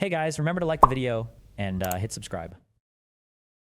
Hey guys, remember to like the video and hit subscribe.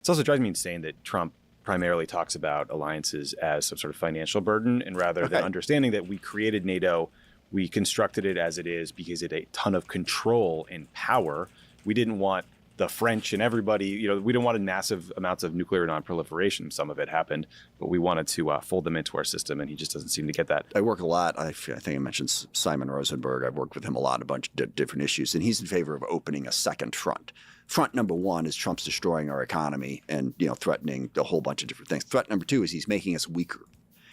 It also drives me insane that Trump primarily talks about alliances as some sort of financial burden, and rather than understanding that we created NATO, we constructed it as it is because it had a ton of control and power. We didn't want the French and everybody, we didn't want massive amounts of nuclear nonproliferation. Some of it happened, but we wanted to fold them into our system, and he just doesn't seem to get that. I work a lot. I think I mentioned Simon Rosenberg. I've worked with him a lot, a bunch of different issues, and he's in favor of opening a second front. Front number one is Trump's destroying our economy and threatening a whole bunch of different things. Threat number two is he's making us weaker.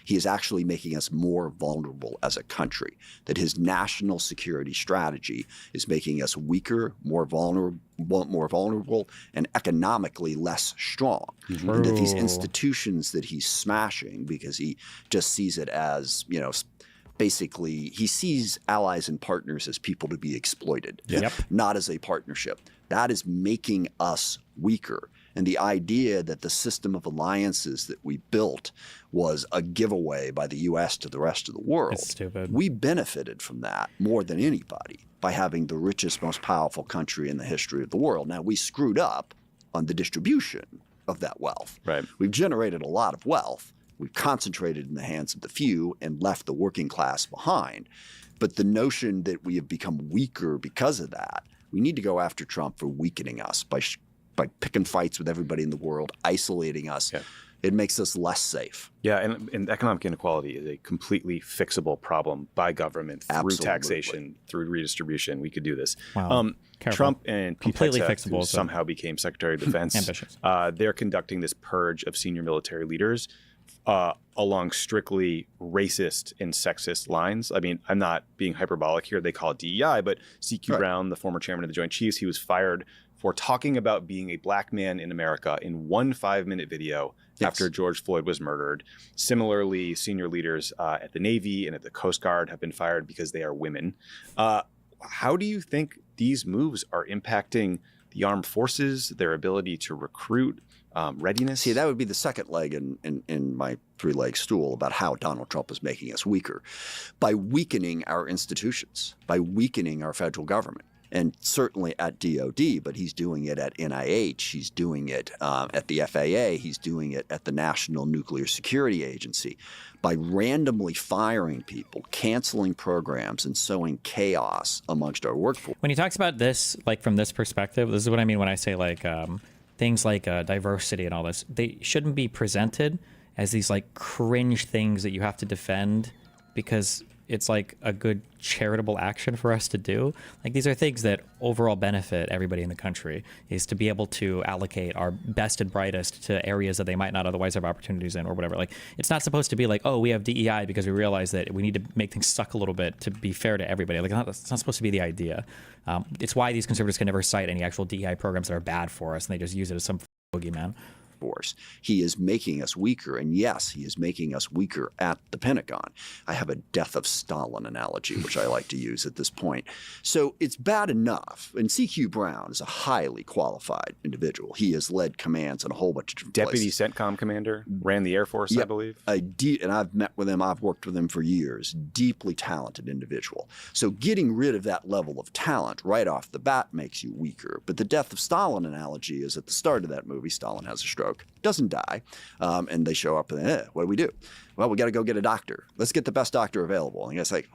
He is actually making us more vulnerable as a country, that his national security strategy is making us weaker, more vulnerable, and economically less strong. And that these institutions that he's smashing, because he just sees it as, basically he sees allies and partners as people to be exploited, not as a partnership. That is making us weaker. And the idea that the system of alliances that we built was a giveaway by the U.S. to the rest of the world. It's stupid. We benefited from that more than anybody by having the richest, most powerful country in the history of the world. Now, we screwed up on the distribution of that wealth. Right. We've generated a lot of wealth. We've concentrated in the hands of the few and left the working class behind. But the notion that we have become weaker because of that, we need to go after Trump for weakening us by picking fights with everybody in the world, isolating us. Yeah. It makes us less safe. Yeah, and economic inequality is a completely fixable problem by government through taxation, through redistribution. We could do this. Wow. Trump and Pete completely Hegseth, fixable, who somehow became Secretary of Defense, ambitious. They're conducting this purge of senior military leaders along strictly racist and sexist lines. I mean, I'm not being hyperbolic here. They call it DEI, but C.Q. Brown, the former chairman of the Joint Chiefs, he was fired for talking about being a black man in America in one 5-minute video after George Floyd was murdered. Similarly, senior leaders at the Navy and at the Coast Guard have been fired because they are women. How do you think these moves are impacting the armed forces, their ability to recruit, readiness? See, that would be the second leg in my three-leg stool about how Donald Trump is making us weaker. By weakening our institutions, by weakening our federal government. And certainly at DOD, but he's doing it at NIH, he's doing it at the FAA, he's doing it at the National Nuclear Security Agency. By randomly firing people, canceling programs, and sowing chaos amongst our workforce. When he talks about this, like from this perspective, this is what I mean when I say like things like diversity and all this. They shouldn't be presented as these like cringe things that you have to defend because it's like a good charitable action for us to do. Like these are things that overall benefit everybody in the country, is to be able to allocate our best and brightest to areas that they might not otherwise have opportunities in or whatever. Like it's not supposed to be like, oh, we have DEI because we realize that we need to make things suck a little bit to be fair to everybody. Like it's not supposed to be the idea. It's why these conservatives can never cite any actual DEI programs that are bad for us, and they just use it as some boogeyman. Force. He is making us weaker, and yes, he is making us weaker at the Pentagon. I have a death of Stalin analogy, which I like to use at this point. So it's bad enough, and C.Q. Brown is a highly qualified individual. He has led commands in a whole bunch of different Deputy places. CENTCOM commander, ran the Air Force, I believe. And I've met with him, I've worked with him for years. Deeply talented individual. So getting rid of that level of talent right off the bat makes you weaker. But the death of Stalin analogy is at the start of that movie, Stalin has a stroke. Doesn't die, and they show up and what do? Well, we got to go get a doctor. Let's get the best doctor available. And the guy's like,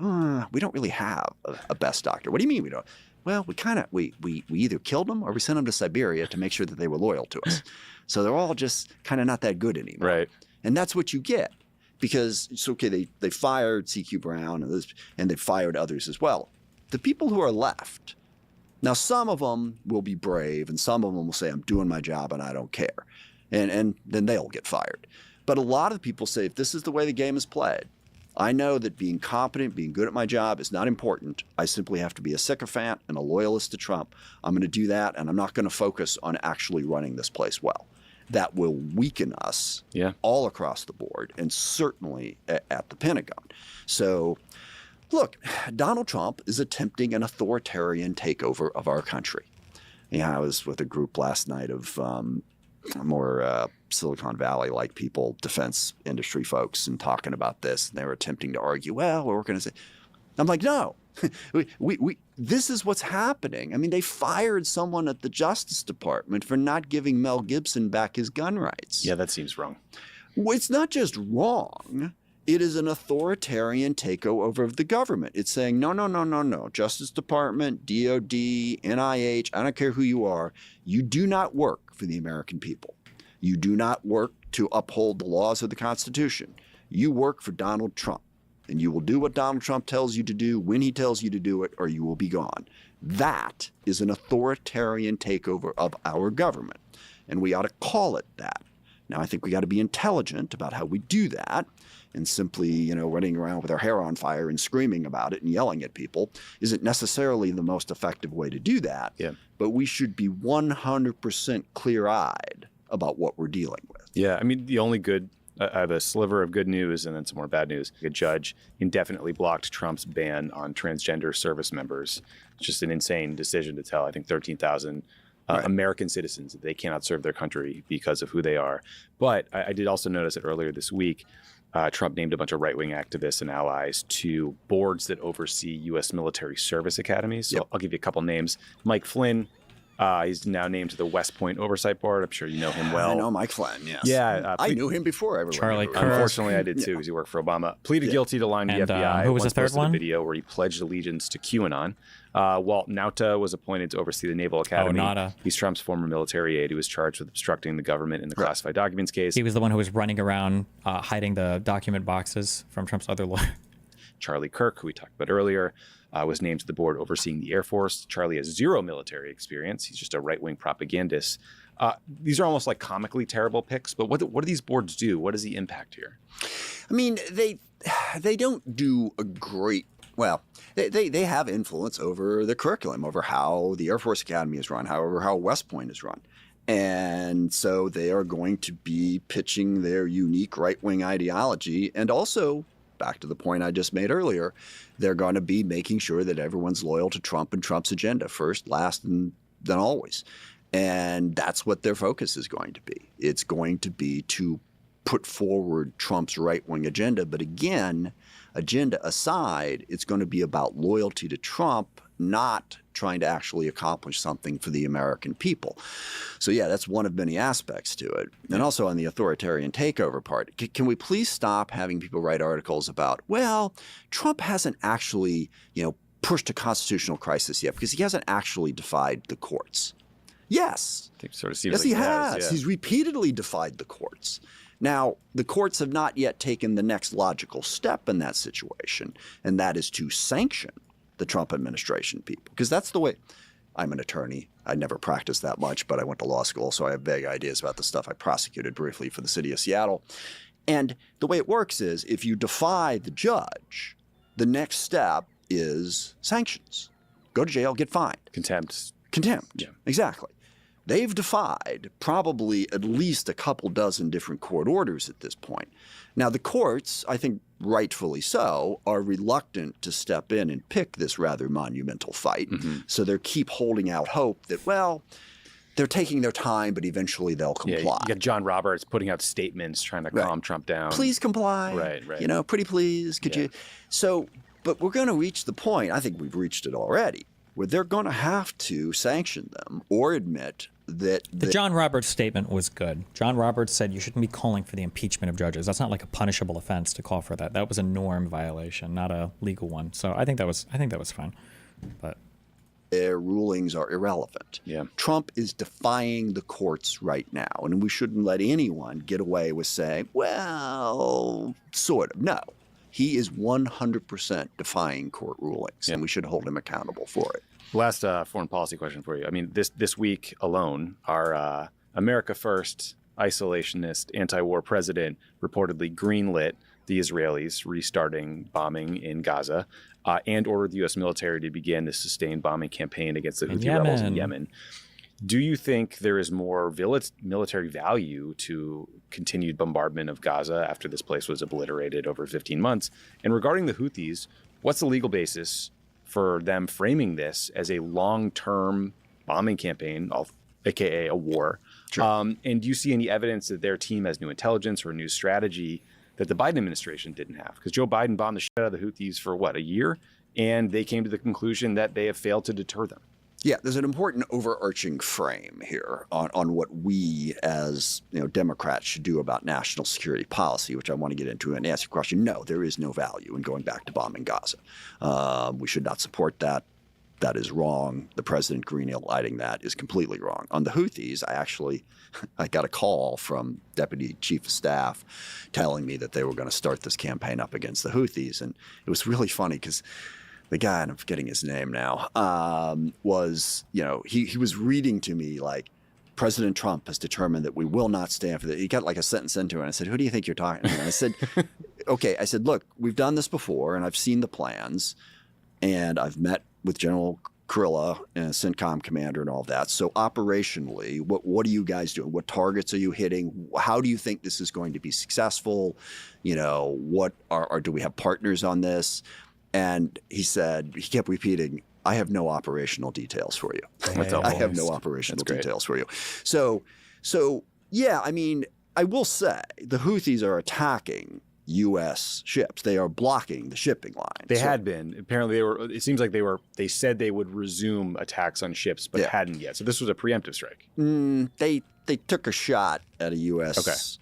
we don't really have a best doctor. What do you mean we don't? Well, we either killed them or we sent them to Siberia to make sure that they were loyal to us. So they're all just kind of not that good anymore. Right. And that's what you get, because it's okay. They fired C.Q. Brown and they fired others as well. The people who are left. Now, some of them will be brave, and some of them will say, I'm doing my job and I don't care. And then they'll get fired. But a lot of people say, if this is the way the game is played, I know that being competent, being good at my job is not important. I simply have to be a sycophant and a loyalist to Trump. I'm going to do that, and I'm not going to focus on actually running this place well. That will weaken us all across the board, and certainly at the Pentagon. So, look, Donald Trump is attempting an authoritarian takeover of our country. I was with a group last night of more Silicon Valley-like people, defense industry folks, and talking about this. And they were attempting to argue, well, we're going to say, I'm like, no, this is what's happening. I mean, they fired someone at the Justice Department for not giving Mel Gibson back his gun rights. Yeah, that seems wrong. Well, it's not just wrong. It is an authoritarian takeover of the government. It's saying, no, no, no, no, no. Justice Department, DOD, NIH, I don't care who you are. You do not work for the American people. You do not work to uphold the laws of the Constitution. You work for Donald Trump. And you will do what Donald Trump tells you to do when he tells you to do it, or you will be gone. That is an authoritarian takeover of our government. And we ought to call it that. Now, I think we got to be intelligent about how we do that. And simply, running around with our hair on fire and screaming about it and yelling at people isn't necessarily the most effective way to do that. Yeah. But we should be 100% clear-eyed about what we're dealing with. Yeah, I mean, I have a sliver of good news and then some more bad news. A judge indefinitely blocked Trump's ban on transgender service members. It's just an insane decision to tell, I think, 13,000 American citizens that they cannot serve their country because of who they are. But I did also notice that earlier this week, Trump named a bunch of right-wing activists and allies to boards that oversee U.S. military service academies. So I'll give you a couple names. Mike Flynn. He's now named to the West Point Oversight Board. I'm sure you know him well. I know Mike Flynn, yes. Yeah. I knew him before everyone. Charlie Kirk. Unfortunately, I did too, because he worked for Obama. Pleaded guilty to lying to the FBI. Who was the third posted one? A video where he pledged allegiance to QAnon. Walt Nauta was appointed to oversee the Naval Academy. Nauta. He's Trump's former military aide who was charged with obstructing the government in the classified documents case. He was the one who was running around hiding the document boxes from Trump's other lawyer. Charlie Kirk, who we talked about earlier, was named to the board overseeing the Air Force. Charlie has zero military experience. He's just a right-wing propagandist. These are almost like comically terrible picks, but what do these boards do? What is the impact here? I mean, they don't do a great, well, they have influence over the curriculum, over how the Air Force Academy is run, however, how West Point is run. And so they are going to be pitching their unique right-wing ideology, and also, back to the point I just made earlier, they're going to be making sure that everyone's loyal to Trump and Trump's agenda first, last, and then always. And that's what their focus is going to be. It's going to be to put forward Trump's right-wing agenda. But again, agenda aside, it's going to be about loyalty to Trump, not trying to actually accomplish something for the American people. So yeah, that's one of many aspects to it. And also on the authoritarian takeover part, can we please stop having people write articles about, well, Trump hasn't actually, pushed a constitutional crisis yet because he hasn't actually defied the courts. Yes. It sort of seems yes, like he has. Yeah. He's repeatedly defied the courts. Now, the courts have not yet taken the next logical step in that situation, and that is to sanction the Trump administration people, because that's the way. I'm an attorney. I never practiced that much, but I went to law school, so I have vague ideas about the stuff. I prosecuted briefly for the city of Seattle. And the way it works is if you defy the judge, the next step is sanctions. Go to jail, get fined. Contempt. Yeah, exactly. They've defied probably at least a couple dozen different court orders at this point. Now, the courts, I think rightfully so, are reluctant to step in and pick this rather monumental fight. Mm-hmm. So they keep holding out hope that, well, they're taking their time, but eventually they'll comply. Yeah, you got John Roberts putting out statements trying to calm Trump down. Please comply. Right. Pretty please, could you? So, but we're going to reach the point, I think we've reached it already, where they're going to have to sanction them or admit that the John Roberts statement was good. John Roberts said you shouldn't be calling for the impeachment of judges. That's not like a punishable offense to call for that. That was a norm violation, not a legal one. So I think that was fine. But their rulings are irrelevant. Yeah. Trump is defying the courts right now, and we shouldn't let anyone get away with saying, well, sort of. No. He is 100% defying court rulings, and we should hold him accountable for it. Last foreign policy question for you. I mean, this week alone, our America First isolationist anti-war president reportedly greenlit the Israelis restarting bombing in Gaza and ordered the U.S. military to begin the sustained bombing campaign against the Houthi rebels in Yemen. Do you think there is more military value to continued bombardment of Gaza after this place was obliterated over 15 months? And regarding the Houthis, what's the legal basis for them framing this as a long-term bombing campaign, aka a war? Sure. And do you see any evidence that their team has new intelligence or a new strategy that the Biden administration didn't have? Because Joe Biden bombed the shit out of the Houthis for what, a year? and they came to the conclusion that they have failed to deter them. Yeah, there's an important overarching frame here on what we as Democrats should do about national security policy, which I want to get into and ask your question. No, there is no value in going back to bombing Gaza. We should not support that. That is wrong. The president green-lighting that is completely wrong. On the Houthis, I got a call from Deputy Chief of Staff telling me that they were going to start this campaign up against the Houthis, and it was really funny because the guy, and I'm forgetting his name now, was, he was reading to me like, President Trump has determined that we will not stand for that. He got like a sentence into it. And I said, who do you think you're talking to? And I said, okay. I said, look, we've done this before, and I've seen the plans, and I've met with General Kurilla and CENTCOM commander and all of that. So operationally, what are you guys doing? What targets are you hitting? How do you think this is going to be successful? What do we have partners on this? And he kept repeating, I have no operational details for you. I have no operational details for you. So yeah, I mean, I will say the Houthis are attacking U.S. ships. They are blocking the shipping lines. They had been. Apparently it seems like they said they would resume attacks on ships, but hadn't yet. So this was a preemptive strike. They took a shot at a U.S.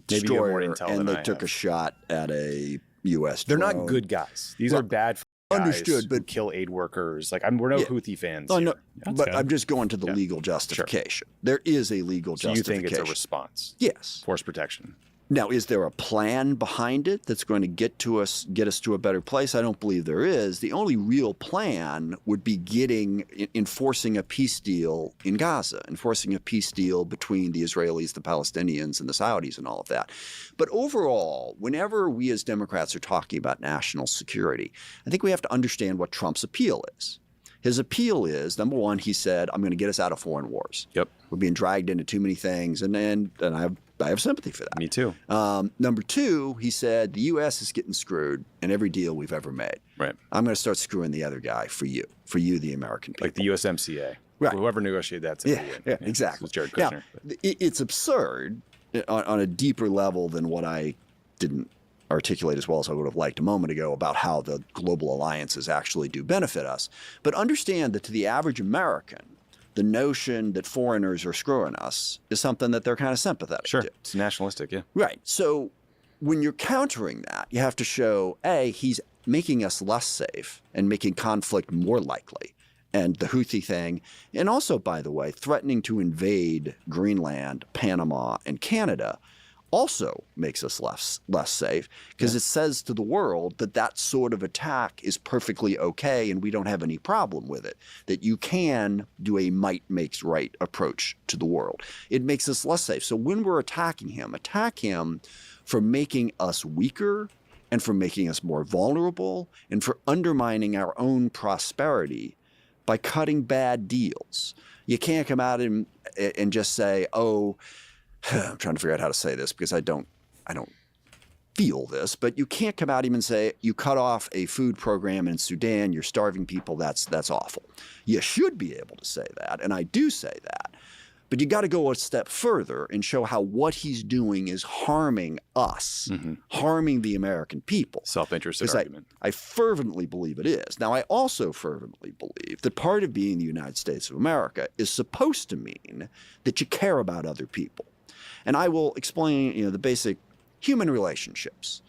destroyer, and they took a shot at a U.S. They're drone. not good guys. These are bad guys. Understood, but kill aid workers. Like we're no Houthi fans. Oh, no, but good. I'm just going to the legal justification. Sure. There is a legal justification. You think it's a response? Yes. Force protection. Now, is there a plan behind it that's going to get us to a better place? I don't believe there is. The only real plan would be enforcing a peace deal in Gaza, enforcing a peace deal between the Israelis, the Palestinians, and the Saudis and all of that. But overall, whenever we as Democrats are talking about national security, I think we have to understand what Trump's appeal is. His appeal is, number one, he said, I'm going to get us out of foreign wars. Yep. We're being dragged into too many things, and I have sympathy for that. Me too. Number two, he said, the U.S. is getting screwed in every deal we've ever made. Right. I'm going to start screwing the other guy for you, the American people. Like the USMCA. Right. Whoever negotiated that. Yeah, exactly. It was Jared Kushner. Now, it's absurd on a deeper level than what I didn't articulate as well as I would have liked a moment ago about how the global alliances actually do benefit us. But understand that to the average American, the notion that foreigners are screwing us is something that they're kind of sympathetic to. It's nationalistic, yeah. Right. So when you're countering that, you have to show, A, he's making us less safe and making conflict more likely. And the Houthi thing, and also, by the way, threatening to invade Greenland, Panama, and Canada also makes us less safe because it says to the world that that sort of attack is perfectly okay and we don't have any problem with it, that you can do a might makes right approach to the world. It makes us less safe. So when we're attacking him, attack him for making us weaker and for making us more vulnerable and for undermining our own prosperity by cutting bad deals. You can't come out and just say, oh, I'm trying to figure out how to say this because I don't feel this, but you can't come out even and say you cut off a food program in Sudan, you're starving people, that's awful. You should be able to say that, and I do say that, but you got to go a step further and show how what he's doing is harming us, harming the American people. Self-interested argument. I fervently believe it is. Now, I also fervently believe that part of being the United States of America is supposed to mean that you care about other people. And I will explain, the basic human relationships.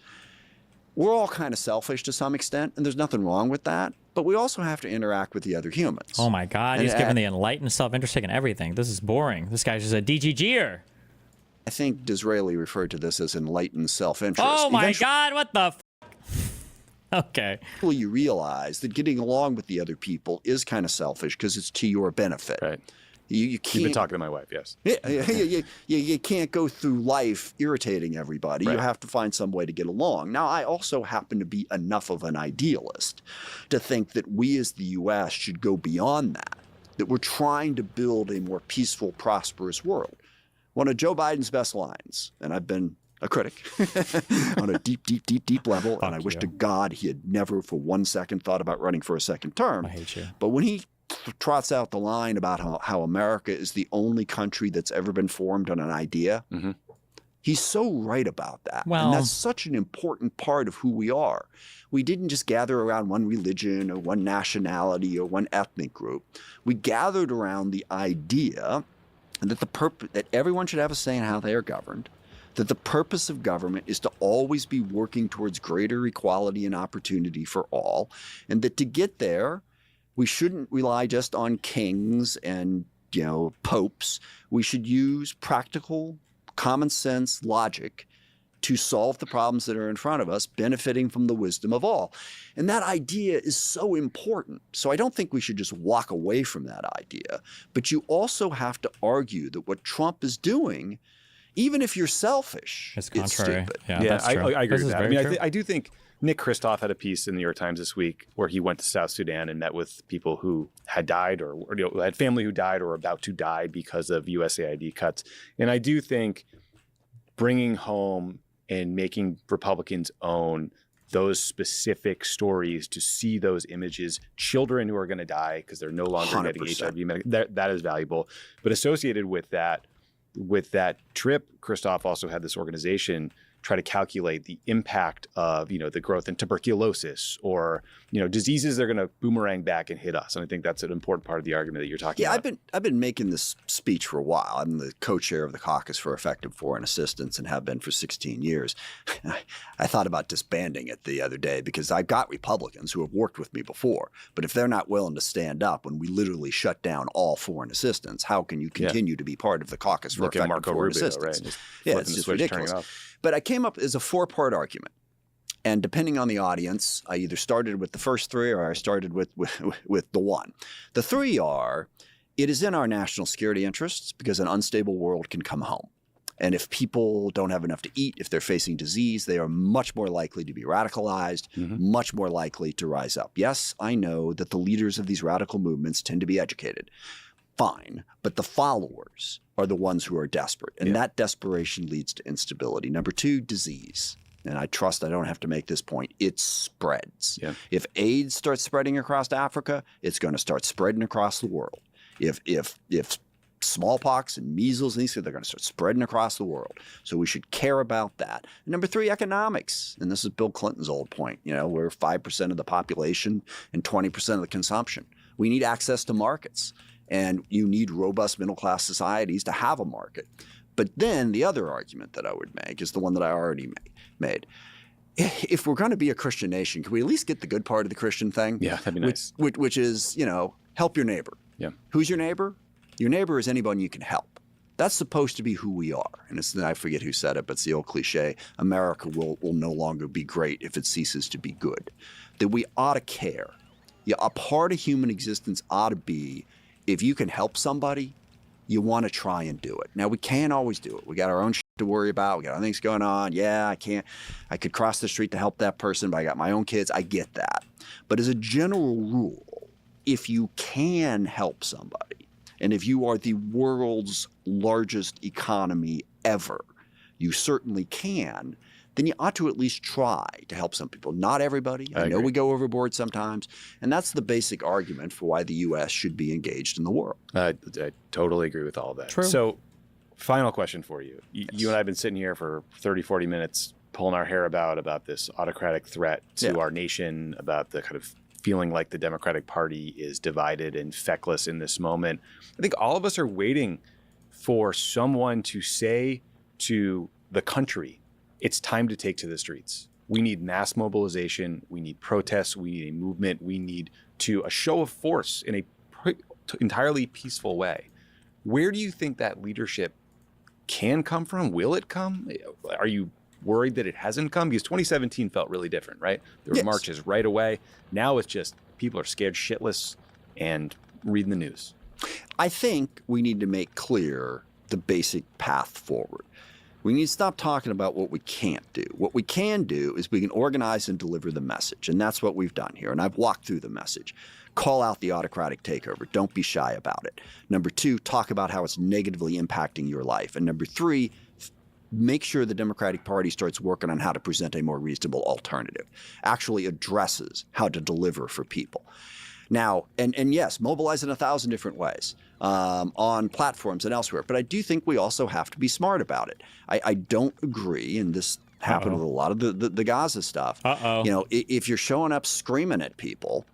We're all kind of selfish to some extent, and there's nothing wrong with that. But we also have to interact with the other humans. Oh my God, he's giving the enlightened self-interest in everything. This is boring. This guy's just a DGGer. I think Disraeli referred to this as enlightened self-interest. Oh my God, what the Okay. You realize that getting along with the other people is kind of selfish because it's to your benefit. Right. You can't, You've been talking to my wife, yes. You can't go through life irritating everybody. Right. You have to find some way to get along. Now, I also happen to be enough of an idealist to think that we as the U.S. should go beyond that we're trying to build a more peaceful, prosperous world. One of Joe Biden's best lines, and I've been a critic on a deep level, and I wish to God he had never for 1 second thought about running for a second term. I hate you. But when he trots out the line about how America is the only country that's ever been formed on an idea, He's so right about that. Well- and that's such an important part of who we are. We didn't just gather around one religion or one nationality or one ethnic group. We gathered around the idea that that everyone should have a say in how they are governed, that the purpose of government is to always be working towards greater equality and opportunity for all, and that to get there, we shouldn't rely just on kings and popes. We should use practical, common sense logic to solve the problems that are in front of us, benefiting from the wisdom of all. And that idea is so important. So I don't think we should just walk away from that idea. But you also have to argue that what Trump is doing, even if you're selfish, It's it's contrary. stupid. Yeah, that's true. I agree This with is that. I very mean, true. I do think Nick Kristof had a piece in the New York Times this week where he went to South Sudan and met with people who had died or had family who died or were about to die because of USAID cuts. And I do think bringing home and making Republicans own those specific stories to see those images, children who are going to die because they're no longer getting 100%. HIV medication, that is valuable. But associated with that trip, Kristof also had this organization try to calculate the impact of, the growth in tuberculosis or, diseases that are going to boomerang back and hit us. And I think that's an important part of the argument that you're talking about. I've been making this speech for a while. I'm the co-chair of the Caucus for Effective Foreign Assistance and have been for 16 years. I thought about disbanding it the other day because I've got Republicans who have worked with me before. But if they're not willing to stand up when we literally shut down all foreign assistance, how can you continue to be part of the Caucus for Look at Effective Marco Foreign Rubio, Assistance? right? Just Yeah, flipping it's the just switch, turning ridiculous. it off. But I came up as a 4-part argument. And depending on the audience, I either started with the first 3 or I started with the 1. The 3 are, it is in our national security interests because an unstable world can come home. And if people don't have enough to eat, if they're facing disease, they are much more likely to be radicalized, much more likely to rise up. Yes, I know that the leaders of these radical movements tend to be educated. Fine. But the followers are the ones who are desperate. And that desperation leads to instability. Number 2, disease. And I trust I don't have to make this point. It spreads. Yeah. If AIDS starts spreading across Africa, it's going to start spreading across the world. If smallpox and measles and these things, they're going to start spreading across the world. So we should care about that. And number 3, economics. And this is Bill Clinton's old point. We're 5% of the population and 20% of the consumption. We need access to markets. And you need robust middle-class societies to have a market. But then the other argument that I would make is the one that I already made. If we're going to be a Christian nation, can we at least get the good part of the Christian thing? Yeah, that'd be nice. Which is, help your neighbor. Yeah. Who's your neighbor? Your neighbor is anyone you can help. That's supposed to be who we are. And I forget who said it, but it's the old cliche, America will no longer be great if it ceases to be good. That we ought to care. Yeah, a part of human existence ought to be, if you can help somebody, you want to try and do it. Now, we can't always do it. We got our own shit to worry about. We got other things going on. Yeah, I could cross the street to help that person, but I got my own kids. I get that. But as a general rule, if you can help somebody, and if you are the world's largest economy ever, you certainly can, then you ought to at least try to help some people. Not everybody. I know we go overboard sometimes. And that's the basic argument for why the U.S. should be engaged in the world. I totally agree with all of that. True. So final question for you. You and I have been sitting here for 30, 40 minutes pulling our hair about this autocratic threat to our nation, about the kind of feeling like the Democratic Party is divided and feckless in this moment. I think all of us are waiting for someone to say to the country, it's time to take to the streets. We need mass mobilization. We need protests. We need a movement. We need a show of force in a entirely peaceful way. Where do you think that leadership can come from? Will it come? Are you worried that it hasn't come? Because 2017 felt really different, right? There were marches right away. Now it's just people are scared shitless and reading the news. I think we need to make clear the basic path forward. We need to stop talking about what we can't do. What we can do is we can organize and deliver the message. And that's what we've done here. And I've walked through the message. Call out the autocratic takeover. Don't be shy about it. Number 2, talk about how it's negatively impacting your life. And number 3, make sure the Democratic Party starts working on how to present a more reasonable alternative, actually addresses how to deliver for people. Now, and yes, mobilize in 1,000 different ways. on platforms and elsewhere. But I do think we also have to be smart about it. I don't agree, and this happened with a lot of the Gaza stuff. You know, if you're showing up screaming at people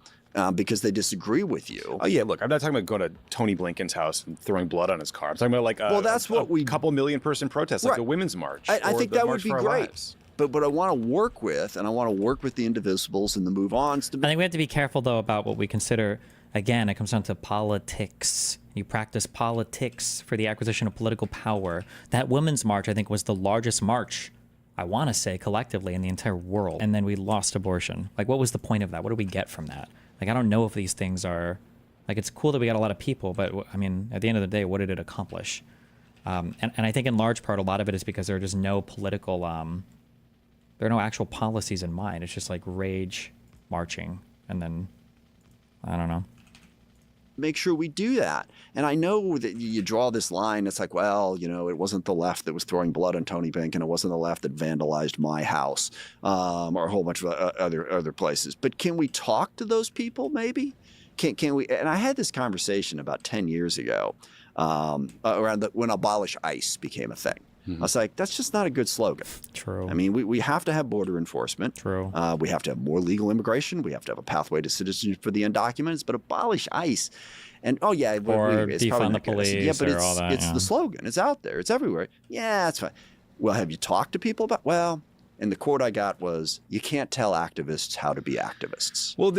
because they disagree with you. Oh yeah, look, I'm not talking about going to Tony Blinken's house and throwing blood on his car. I'm talking about like a couple million person protest, like a women's march. I think that would be great. Lives. But I want to work with, and I want to work with the indivisibles and the move-ons. I think we have to be careful, though, about what we consider. Again, it comes down to politics. You practice politics for the acquisition of political power. That women's march, I think, was the largest march, I want to say, collectively in the entire world. And then we lost abortion. Like, what was the point of that? What do we get from that? Like, I don't know if these things are... Like, it's cool that we got a lot of people, but, I mean, at the end of the day, what did it accomplish? And I think in large part, a lot of it is because there are just no political... there are no actual policies in mind. It's just like rage marching. And then, I don't know. Make sure we do that. And I know that you draw this line. It's like, well, you know, it wasn't the left that was throwing blood on Tony Blinken. It wasn't the left that vandalized my house or a whole bunch of other places. But can we talk to those people maybe? Can we? And I had this conversation about 10 years ago around when abolish ICE became a thing. I was like, that's just not a good slogan. True. I mean, we have to have border enforcement. True. We have to have more legal immigration. We have to have a pathway to citizenship for the undocumented. But abolish ICE, and or it's defund the police. Yeah, but all that, it's the slogan. It's out there. It's everywhere. Yeah, that's fine. Well, have you talked to people about? Well, and the quote I got was, "You can't tell activists how to be activists." Well,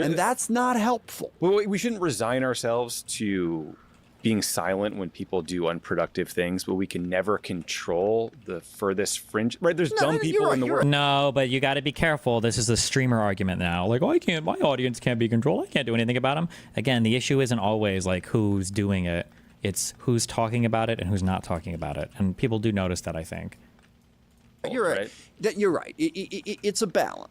and that's not helpful. Well, we shouldn't resign ourselves to being silent when people do unproductive things, but we can never control the furthest fringe. Right? There's dumb people in the world. No, but you got to be careful. This is the streamer argument now. Like, oh, I can't. My audience can't be controlled. I can't do anything about them. Again, the issue isn't always like who's doing it. It's who's talking about it and who's not talking about it. And people do notice that, I think. You're right. You're right. It's a balance.